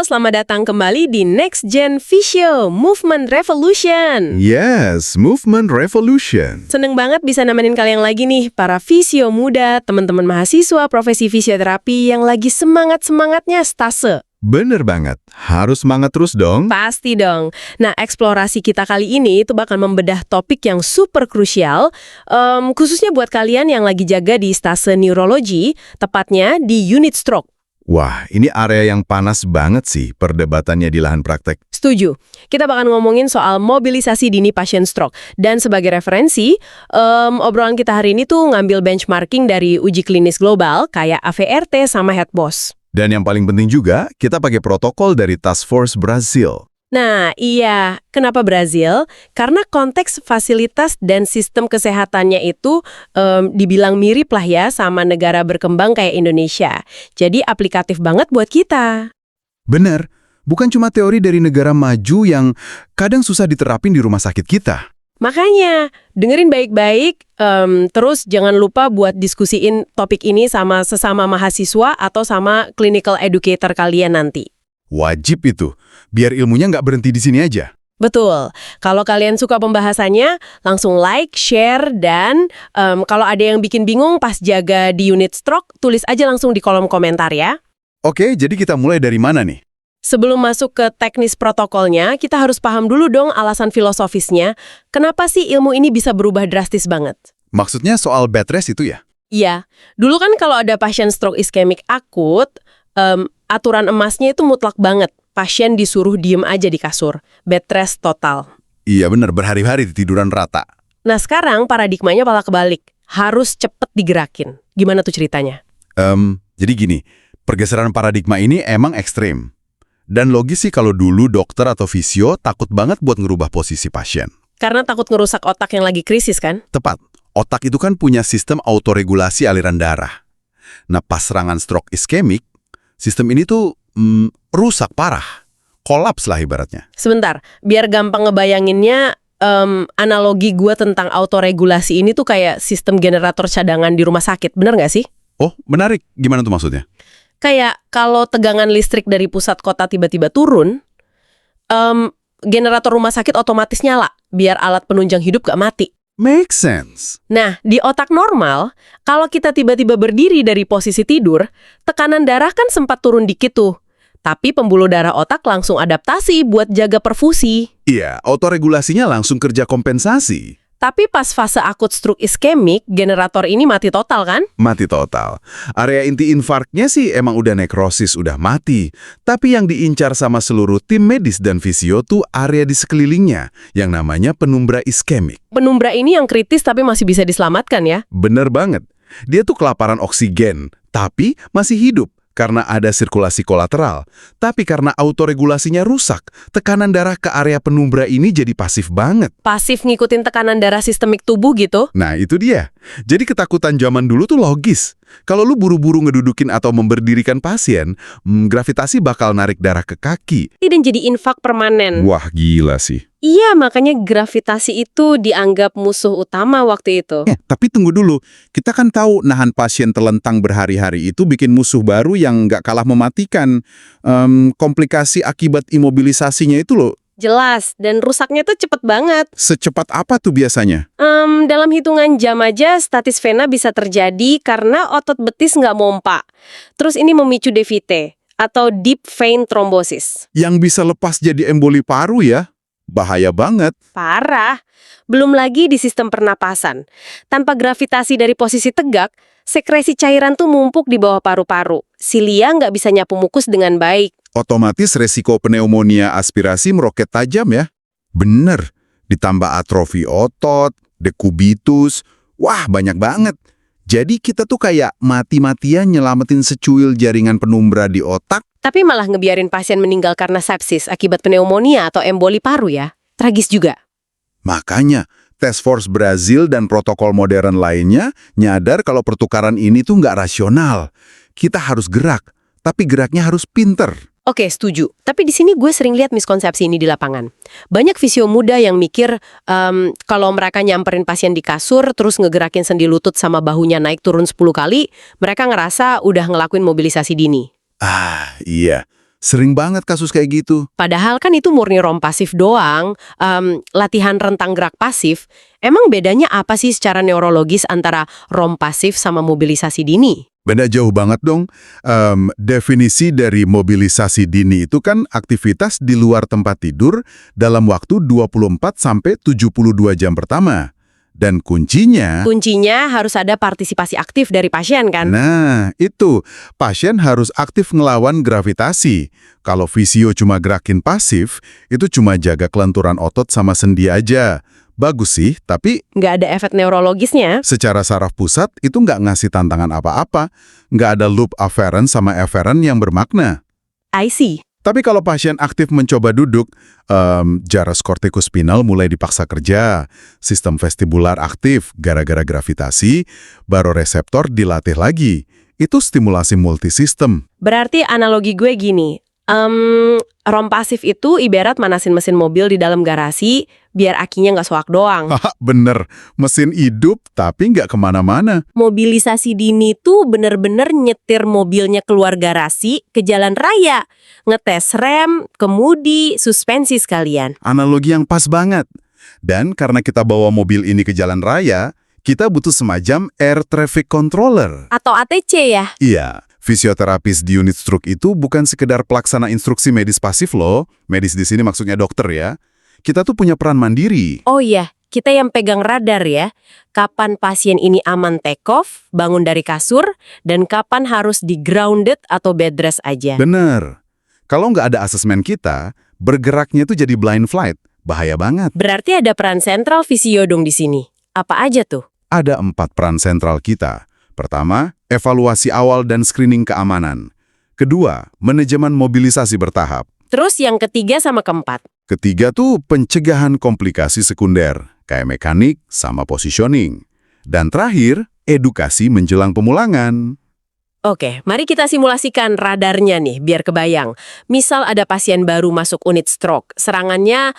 selamat datang kembali di Next Gen Physio Movement Revolution. Yes, Movement Revolution. Seneng banget bisa nemenin kalian lagi nih, para fisio muda, teman-teman mahasiswa profesi fisioterapi yang lagi semangat-semangatnya stase. Bener banget, harus semangat terus dong. Pasti dong. Nah, eksplorasi kita kali ini itu bakal membedah topik yang super krusial, khususnya buat kalian yang lagi jaga di stase neurologi, tepatnya di unit stroke. Wah, ini area yang panas banget sih perdebatannya di lahan praktek. Setuju. Kita bakal ngomongin soal mobilisasi dini pasien stroke. Dan sebagai referensi, obrolan kita hari ini tuh ngambil benchmarking dari uji klinis global kayak AVRT sama HEDBOS. Dan yang paling penting juga, kita pakai protokol dari Task Force Brazil. Nah, iya. Kenapa Brazil? Karena konteks fasilitas dan sistem kesehatannya itu dibilang mirip lah ya sama negara berkembang kayak Indonesia. Jadi aplikatif banget buat kita. Bener, bukan cuma teori dari negara maju yang kadang susah diterapin di rumah sakit kita. Makanya, dengerin baik-baik, terus jangan lupa buat diskusiin topik ini sama sesama mahasiswa atau sama clinical educator kalian nanti. Wajib itu, biar ilmunya nggak berhenti di sini aja. Betul. Kalau kalian suka pembahasannya, langsung like, share, dan kalau ada yang bikin bingung pas jaga di unit stroke, tulis aja langsung di kolom komentar ya. Oke, jadi kita mulai dari mana nih? Sebelum masuk ke teknis protokolnya, kita harus paham dulu dong alasan filosofisnya. Kenapa sih ilmu ini bisa berubah drastis banget? Maksudnya soal bed rest itu ya? Iya. Dulu kan kalau ada pasien stroke iskemik akut, aturan emasnya itu mutlak banget. Pasien disuruh diem aja di kasur. Bed rest total. Iya bener, berhari-hari tiduran rata. Nah sekarang paradigmanya malah kebalik. Harus cepet digerakin. Gimana tuh ceritanya? Jadi gini, pergeseran paradigma ini emang ekstrim. Dan logis sih kalau dulu dokter atau fisio takut banget buat ngerubah posisi pasien. Karena takut ngerusak otak yang lagi krisis kan? Tepat, otak itu kan punya sistem autoregulasi aliran darah. Nah pas serangan stroke iskemik, sistem ini tuh rusak parah. Kolaps lah ibaratnya. Sebentar, biar gampang ngebayanginnya, analogi gue tentang autoregulasi ini tuh kayak sistem generator cadangan di rumah sakit, bener nggak sih? Oh, menarik. Gimana tuh maksudnya? Kayak kalau tegangan listrik dari pusat kota tiba-tiba turun, generator rumah sakit otomatis nyala, biar alat penunjang hidup gak mati. Make sense. Nah, di otak normal, kalau kita tiba-tiba berdiri dari posisi tidur, tekanan darah kan sempat turun dikit tuh. Tapi pembuluh darah otak langsung adaptasi buat jaga perfusi. Iya, autoregulasinya langsung kerja kompensasi. Tapi pas fase akut stroke iskemik, generator ini mati total kan? Mati total. Area inti infarknya sih emang udah nekrosis, udah mati. Tapi yang diincar sama seluruh tim medis dan fisio tuh area di sekelilingnya, yang namanya penumbra iskemik. Penumbra ini yang kritis tapi masih bisa diselamatkan ya? Bener banget. Dia tuh kelaparan oksigen, tapi masih hidup. Karena ada sirkulasi kolateral. Tapi karena autoregulasinya rusak, tekanan darah ke area penumbra ini jadi pasif banget. Pasif ngikutin tekanan darah sistemik tubuh gitu? Nah, itu dia. Jadi ketakutan zaman dulu tuh logis. Kalau lu buru-buru ngedudukin atau memberdirikan pasien, gravitasi bakal narik darah ke kaki. Dan jadi infak permanen. Wah, gila sih. Iya, makanya gravitasi itu dianggap musuh utama waktu itu. Tapi tunggu dulu. Kita kan tahu nahan pasien terlentang berhari-hari itu bikin musuh baru yang nggak kalah mematikan. Komplikasi akibat imobilisasinya itu loh. Jelas, dan rusaknya tuh cepet banget. Secepat apa tuh biasanya? Dalam hitungan jam aja statis vena bisa terjadi karena otot betis nggak mompa. Terus ini memicu DVT atau deep vein thrombosis. Yang bisa lepas jadi emboli paru ya? Bahaya banget. Parah. Belum lagi di sistem pernapasan. Tanpa gravitasi dari posisi tegak, sekresi cairan tuh mumpuk di bawah paru-paru. Silia nggak bisa nyapu mukus dengan baik. Otomatis resiko pneumonia aspirasi meroket tajam ya? Bener. Ditambah atrofi otot, dekubitus. Wah, banyak banget. Jadi kita tuh kayak mati-matian nyelamatin secuil jaringan penumbra di otak. Tapi malah ngebiarin pasien meninggal karena sepsis akibat pneumonia atau emboli paru ya. Tragis juga. Makanya, Task Force Brazil dan protokol modern lainnya nyadar kalau pertukaran ini tuh nggak rasional. Kita harus gerak, tapi geraknya harus pinter. Oke, setuju. Tapi di sini gue sering lihat miskonsepsi ini di lapangan. Banyak fisio muda yang mikir kalau mereka nyamperin pasien di kasur, terus ngegerakin sendi lutut sama bahunya naik turun 10 kali, mereka ngerasa udah ngelakuin mobilisasi dini. Iya. Sering banget kasus kayak gitu. Padahal kan itu murni ROM pasif doang, latihan rentang gerak pasif. Emang bedanya apa sih secara neurologis antara ROM pasif sama mobilisasi dini? Beda jauh banget dong. Definisi dari mobilisasi dini itu kan aktivitas di luar tempat tidur dalam waktu 24 sampai 72 jam pertama. Dan kuncinya... Kuncinya harus ada partisipasi aktif dari pasien kan? Nah, itu. Pasien harus aktif ngelawan gravitasi. Kalau fisio cuma gerakin pasif, itu cuma jaga kelenturan otot sama sendi aja. Bagus sih, tapi Nggak ada efek neurologisnya. secara saraf pusat itu nggak ngasih tantangan apa-apa. Nggak ada loop afferent sama efferent yang bermakna. I see. Tapi kalau pasien aktif mencoba duduk, jaras kortikospinal mulai dipaksa kerja, sistem vestibular aktif gara-gara gravitasi, baroreseptor dilatih lagi. Itu stimulasi multisistem. Berarti analogi gue gini, ROM pasif itu ibarat manasin mesin mobil di dalam garasi, biar akinya nggak soak doang. Haha, bener. Mesin hidup tapi nggak kemana-mana. Mobilisasi dini tuh bener-bener nyetir mobilnya keluar garasi ke jalan raya. Ngetes rem, kemudi, suspensi sekalian. Analogi yang pas banget. Dan karena kita bawa mobil ini ke jalan raya, kita butuh semacam air traffic controller. Atau ATC ya? Iya, fisioterapis di unit stroke itu bukan sekedar pelaksana instruksi medis pasif loh. Medis di sini maksudnya dokter ya. Kita tuh punya peran mandiri. Oh iya, kita yang pegang radar ya. Kapan pasien ini aman take off, bangun dari kasur, dan kapan harus di grounded atau bed rest aja. Bener. Kalau nggak ada asesmen kita, bergeraknya tuh jadi blind flight. Bahaya banget. Berarti ada peran sentral fisio dong di sini. Apa aja tuh? Ada 4 peran sentral kita. Pertama, evaluasi awal dan screening keamanan. Kedua, manajemen mobilisasi bertahap. Terus yang ketiga sama keempat. Ketiga tuh pencegahan komplikasi sekunder, kayak mekanik sama positioning. Dan terakhir, edukasi menjelang pemulangan. Oke, mari kita simulasikan radarnya nih, biar kebayang. Misal ada pasien baru masuk unit stroke, serangannya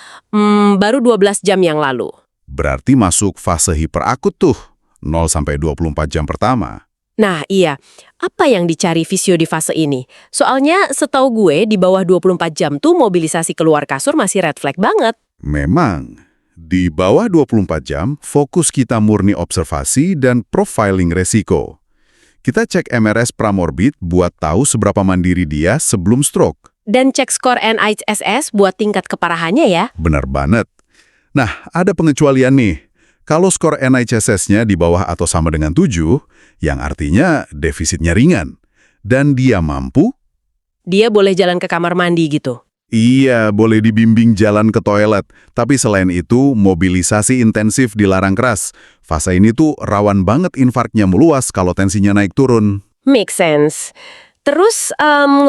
baru 12 jam yang lalu. Berarti masuk fase hiperakut tuh, 0-24 jam pertama. Nah iya, apa yang dicari fisio di fase ini? Soalnya setahu gue di bawah 24 jam tuh mobilisasi keluar kasur masih red flag banget. Memang, di bawah 24 jam, fokus kita murni observasi dan profiling resiko. Kita cek MRS pramorbid buat tahu seberapa mandiri dia sebelum stroke. Dan cek skor NIHSS buat tingkat keparahannya ya. Benar banget. Nah, ada pengecualian nih. Kalau skor NIHSS-nya di bawah atau sama dengan 7, yang artinya defisitnya ringan. Dan dia mampu? Dia boleh jalan ke kamar mandi gitu. Iya, boleh dibimbing jalan ke toilet. Tapi selain itu, mobilisasi intensif dilarang keras. Fase ini tuh rawan banget infarknya meluas kalau tensinya naik turun. Make sense. Terus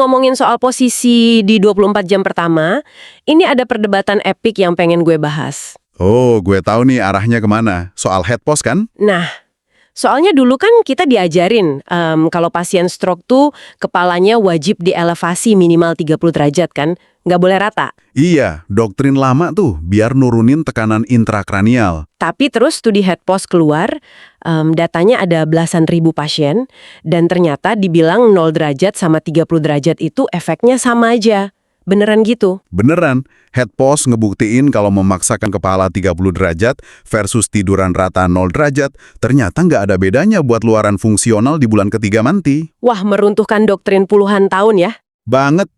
ngomongin soal posisi di 24 jam pertama, ini ada perdebatan epik yang pengen gue bahas. Oh, gue tahu nih arahnya kemana. Soal head pose kan? Nah, soalnya dulu kan kita diajarin kalau pasien stroke tuh kepalanya wajib dielevasi minimal 30 derajat kan, nggak boleh rata. Iya, doktrin lama tuh, biar nurunin tekanan intrakranial. Tapi terus studi head pose keluar, datanya ada belasan ribu pasien, dan ternyata dibilang 0 derajat sama 30 derajat itu efeknya sama aja. Beneran gitu? Beneran, head pose ngebuktiin kalau memaksakan kepala 30 derajat versus tiduran rata 0 derajat, ternyata nggak ada bedanya buat luaran fungsional di bulan ketiga manti. Wah, meruntuhkan doktrin puluhan tahun ya. Banget.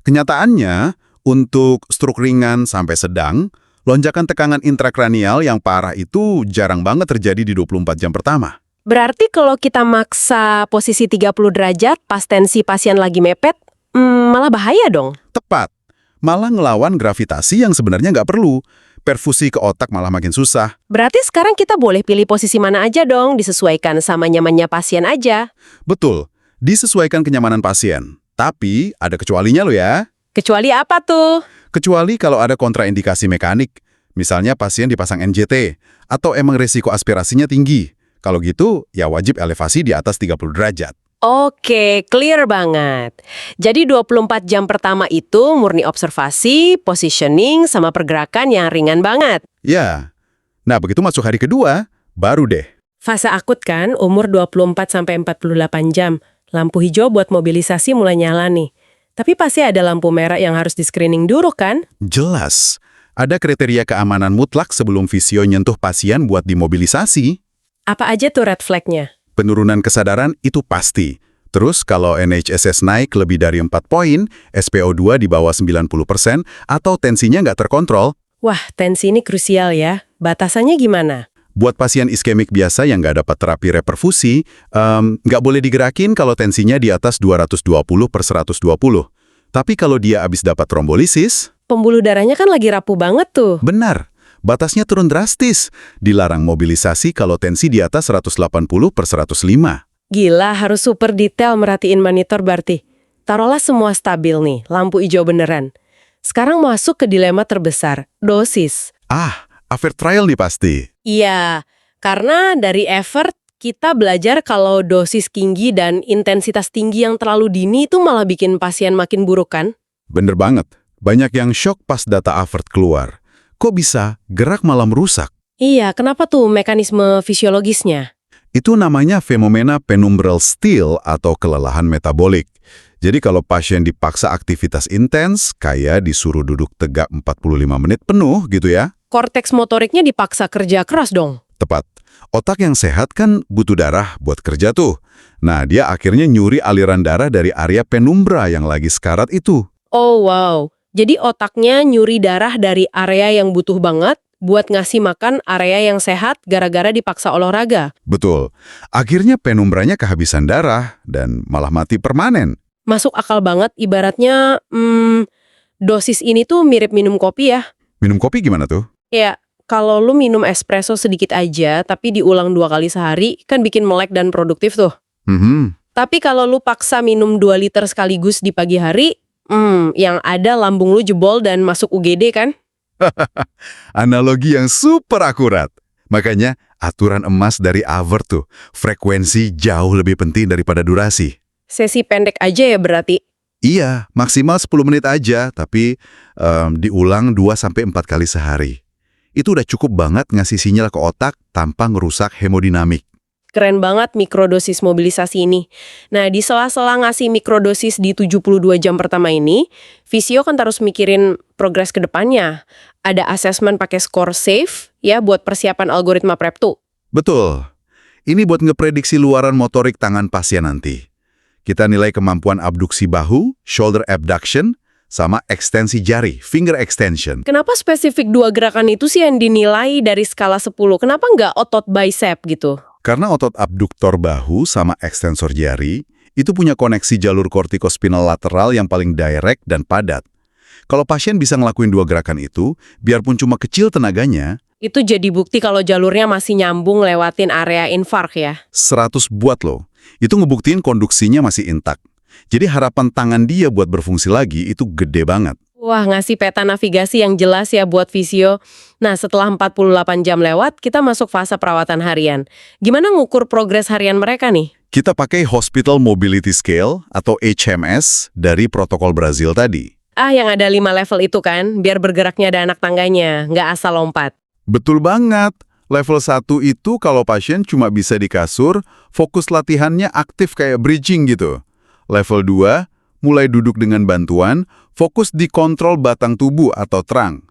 Kenyataannya, untuk stroke ringan sampai sedang, lonjakan tekanan intrakranial yang parah itu jarang banget terjadi di 24 jam pertama. Berarti kalau kita maksa posisi 30 derajat pas tensi pasien lagi mepet, malah bahaya dong. Tepat. Malah ngelawan gravitasi yang sebenarnya nggak perlu. Perfusi ke otak malah makin susah. Berarti sekarang kita boleh pilih posisi mana aja dong, disesuaikan sama nyamannya pasien aja. Betul, disesuaikan kenyamanan pasien. Tapi ada kecualinya loh ya. Kecuali apa tuh? Kecuali kalau ada kontraindikasi mekanik. Misalnya pasien dipasang NJT, atau emang resiko aspirasinya tinggi. Kalau gitu, ya wajib elevasi di atas 30 derajat. Oke, clear banget. Jadi 24 jam pertama itu murni observasi, positioning, sama pergerakan yang ringan banget. Ya. Nah, begitu masuk hari kedua, baru deh. Fase akut kan, umur 24-48 jam. Lampu hijau buat mobilisasi mulai nyala nih. Tapi pasti ada lampu merah yang harus di-screening dulu kan? Jelas. Ada kriteria keamanan mutlak sebelum Visio nyentuh pasien buat dimobilisasi. Apa aja tuh red flag-nya? Penurunan kesadaran itu pasti. Terus kalau NHSS naik lebih dari 4 poin, SpO2 di bawah 90%, atau tensinya nggak terkontrol. Wah, tensi ini krusial ya. Batasannya gimana? Buat pasien iskemik biasa yang nggak dapat terapi reperfusi, nggak boleh digerakin kalau tensinya di atas 220/120. Tapi kalau dia habis dapat trombolisis, Pembuluh darahnya kan lagi rapuh banget tuh. benar, batasnya turun drastis. Dilarang mobilisasi kalau tensi di atas 180/105. Gila, harus super detail merhatiin monitor berarti. Taruhlah semua stabil nih, lampu hijau beneran. Sekarang masuk ke dilema terbesar, dosis. After trial nih pasti. Iya, karena dari effort kita belajar kalau dosis tinggi dan intensitas tinggi yang terlalu dini itu malah bikin pasien makin buruk kan? Bener banget. Banyak yang shock pas data AVERT keluar. Kok bisa gerak malah merusak? Iya, kenapa tuh mekanisme fisiologisnya? Itu namanya fenomena penumbral still atau kelelahan metabolik. Jadi kalau pasien dipaksa aktivitas intens, kayak disuruh duduk tegak 45 menit penuh gitu ya. Korteks motoriknya dipaksa kerja keras dong. Tepat. Otak yang sehat kan butuh darah buat kerja tuh. Nah, dia akhirnya nyuri aliran darah dari area penumbra yang lagi sekarat itu. Oh wow, jadi otaknya nyuri darah dari area yang butuh banget buat ngasih makan area yang sehat gara-gara dipaksa olahraga. Betul. Akhirnya penumbranya kehabisan darah dan malah mati permanen. Masuk akal banget, ibaratnya dosis ini tuh mirip minum kopi ya. Minum kopi gimana tuh? Ya, kalau lu minum espresso sedikit aja tapi diulang 2 kali sehari kan bikin melek dan produktif tuh. Tapi kalau lu paksa minum 2 liter sekaligus di pagi hari, yang ada lambung lu jebol dan masuk UGD kan? Analogi yang super akurat. Makanya aturan emas dari AVERT tuh, frekuensi jauh lebih penting daripada durasi. Sesi pendek aja ya berarti. Iya, maksimal 10 menit aja, tapi diulang 2-4 kali sehari. Itu udah cukup banget ngasih sinyal ke otak tanpa ngerusak hemodinamik. Keren banget mikrodosis mobilisasi ini. Nah, di sela-sela ngasih mikrodosis di 72 jam pertama ini, Visio kan terus mikirin progres ke depannya. Ada asesmen pakai skor SAFE ya buat persiapan algoritma PrEP2. Betul. Ini buat ngeprediksi luaran motorik tangan pasien nanti. Kita nilai kemampuan abduksi bahu, shoulder abduction, sama ekstensi jari, finger extension. Kenapa spesifik 2 gerakan itu sih yang dinilai dari skala 10? Kenapa nggak otot bicep gitu? Karena otot abduktor bahu sama ekstensor jari itu punya koneksi jalur kortikospinal lateral yang paling direct dan padat. Kalau pasien bisa ngelakuin 2 gerakan itu, biarpun cuma kecil tenaganya, Itu jadi bukti kalau jalurnya masih nyambung lewatin area infark ya? 100 buat loh. Itu ngebuktiin konduksinya masih intak. Jadi harapan tangan dia buat berfungsi lagi itu gede banget. Wah, ngasih peta navigasi yang jelas ya buat Visio. Nah, setelah 48 jam lewat, kita masuk fase perawatan harian. Gimana ngukur progres harian mereka nih? Kita pakai Hospital Mobility Scale atau HMS dari protokol Brazil tadi. Yang ada 5 level itu kan, biar bergeraknya ada anak tangganya, nggak asal lompat. Betul banget. Level 1 itu kalau pasien cuma bisa di kasur, fokus latihannya aktif kayak bridging gitu. Level 2, mulai duduk dengan bantuan, fokus di kontrol batang tubuh atau terang.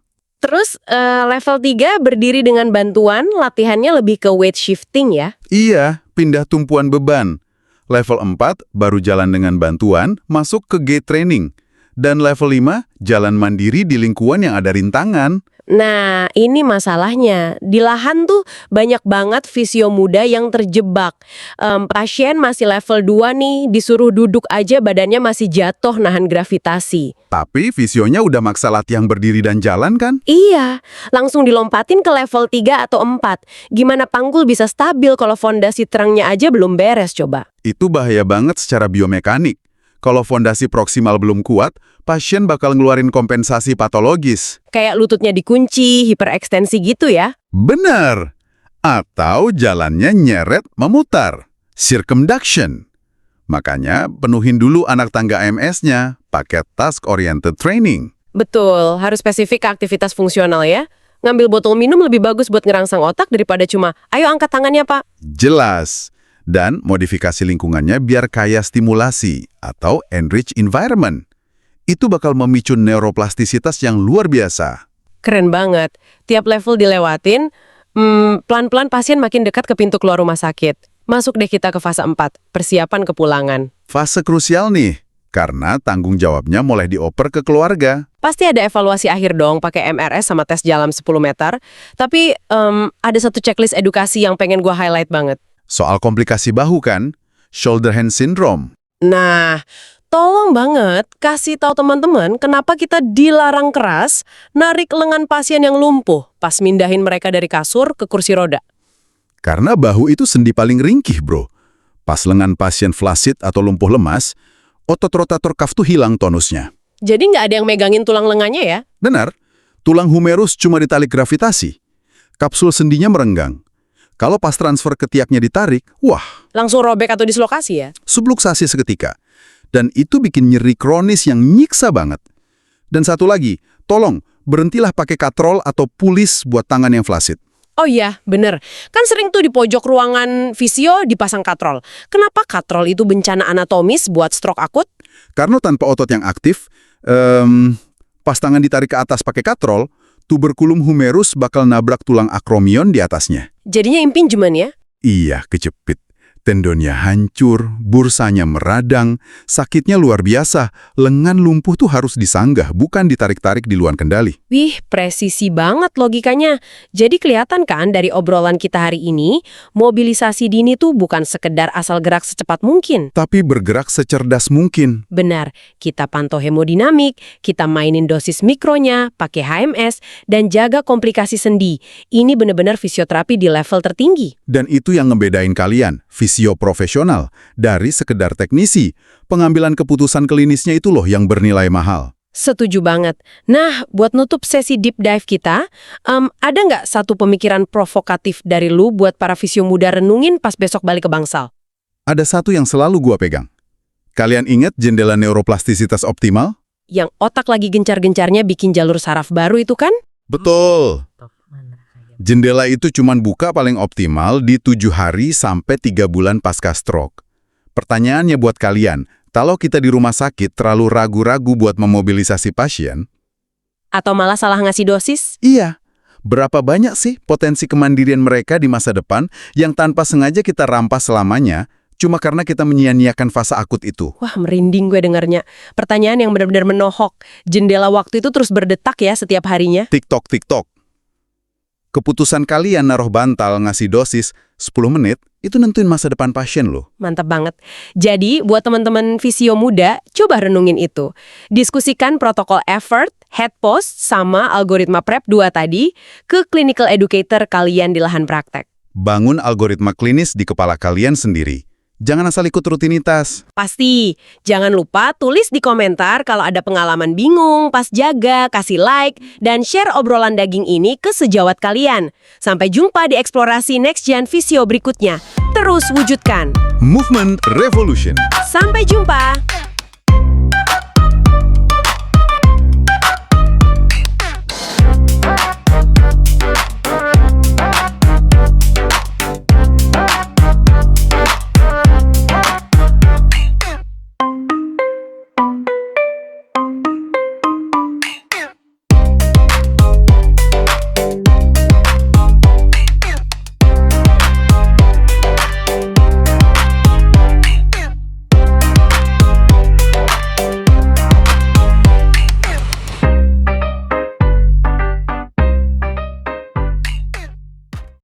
Terus level 3 berdiri dengan bantuan, latihannya lebih ke weight shifting ya? Iya, pindah tumpuan beban. Level 4, baru jalan dengan bantuan, masuk ke gait training. Dan level 5, jalan mandiri di lingkungan yang ada rintangan. Nah, ini masalahnya. Di lahan tuh banyak banget fisio muda yang terjebak. Pasien masih level 2 nih, disuruh duduk aja badannya masih jatuh nahan gravitasi. Tapi visionya udah maksa latihan berdiri dan jalan kan? Iya, langsung dilompatin ke level 3 atau 4. Gimana panggul bisa stabil kalau fondasi terangnya aja belum beres coba? Itu bahaya banget secara biomekanik. Kalau fondasi proksimal belum kuat, pasien bakal ngeluarin kompensasi patologis. Kayak lututnya dikunci, hiperekstensi gitu ya? Bener. Atau jalannya nyeret memutar. Circumduction. Makanya penuhin dulu anak tangga MS-nya pakai task-oriented training. Betul, harus spesifik ke aktivitas fungsional ya. Ngambil botol minum lebih bagus buat ngerangsang otak daripada cuma, ayo angkat tangannya Pak. Jelas. Dan modifikasi lingkungannya biar kaya stimulasi atau enrich environment. Itu bakal memicu neuroplastisitas yang luar biasa. Keren banget. Tiap level dilewatin, pelan-pelan pasien makin dekat ke pintu keluar rumah sakit. Masuk deh kita ke fase 4, persiapan kepulangan. Fase krusial nih, karena tanggung jawabnya mulai dioper ke keluarga. Pasti ada evaluasi akhir dong pakai MRS sama tes jalan 10 meter. Tapi ada satu checklist edukasi yang pengen gua highlight banget. Soal komplikasi bahu kan, shoulder hand syndrome. Nah, tolong banget kasih tahu teman-teman kenapa kita dilarang keras narik lengan pasien yang lumpuh pas mindahin mereka dari kasur ke kursi roda. Karena bahu itu sendi paling ringkih, bro. Pas lengan pasien flaccid atau lumpuh lemas, otot rotator kaf tuh hilang tonusnya. Jadi nggak ada yang megangin tulang lengannya ya? Benar, tulang humerus cuma ditarik gravitasi. Kapsul sendinya merenggang. Kalau pas transfer ketiaknya ditarik, wah, Langsung robek atau dislokasi ya? subluksasi seketika. Dan itu bikin nyeri kronis yang nyiksa banget. Dan satu lagi, tolong berhentilah pakai katrol atau pulis buat tangan yang flaccid. Oh iya, bener. Kan sering tuh di pojok ruangan fisio dipasang katrol. Kenapa katrol itu bencana anatomis buat stroke akut? Karena tanpa otot yang aktif, pas tangan ditarik ke atas pakai katrol, tuberkulum humerus bakal nabrak tulang akromion di atasnya. Jadinya impingement ya? Iya, kejepit. Tendonnya hancur, bursanya meradang, sakitnya luar biasa. Lengan lumpuh tuh harus disanggah, bukan ditarik-tarik di luar kendali. Wih, presisi banget logikanya. Jadi kelihatan kan dari obrolan kita hari ini, mobilisasi dini tuh bukan sekedar asal gerak secepat mungkin. Tapi bergerak secerdas mungkin. Benar, kita pantau hemodinamik, kita mainin dosis mikronya, pakai HMS, dan jaga komplikasi sendi. Ini benar-benar fisioterapi di level tertinggi. Dan itu yang ngebedain kalian, fisio profesional, dari sekedar teknisi. Pengambilan keputusan klinisnya itu loh yang bernilai mahal. Setuju banget. Nah, buat nutup sesi deep dive kita, ada nggak satu pemikiran provokatif dari lu buat para fisio muda renungin pas besok balik ke Bangsal? Ada satu yang selalu gua pegang. Kalian ingat jendela neuroplastisitas optimal? Yang otak lagi gencar-gencarnya bikin jalur saraf baru itu kan? Betul. Jendela itu cuman buka paling optimal di 7 hari sampai 3 bulan pasca stroke. Pertanyaannya buat kalian, kalau kita di rumah sakit terlalu ragu-ragu buat memobilisasi pasien, Atau malah salah ngasih dosis? iya, berapa banyak sih potensi kemandirian mereka di masa depan yang tanpa sengaja kita rampas selamanya, cuma karena kita menyia-nyiakan fase akut itu? Wah, merinding gue dengarnya. Pertanyaan yang benar-benar menohok. Jendela waktu itu terus berdetak ya setiap harinya. TikTok. Keputusan kalian naruh bantal ngasih dosis 10 menit, itu nentuin masa depan pasien loh. Mantap banget. Jadi, buat teman-teman fisio muda, coba renungin itu. Diskusikan protokol effort, head post, sama algoritma PrEP 2 tadi ke clinical educator kalian di lahan praktek. Bangun algoritma klinis di kepala kalian sendiri. Jangan asal ikut rutinitas. Pasti. Jangan lupa tulis di komentar kalau ada pengalaman bingung pas jaga, kasih like, dan share obrolan daging ini ke sejawat kalian. Sampai jumpa di eksplorasi Next Gen Fisio berikutnya. Terus wujudkan. Movement Revolution. Sampai jumpa!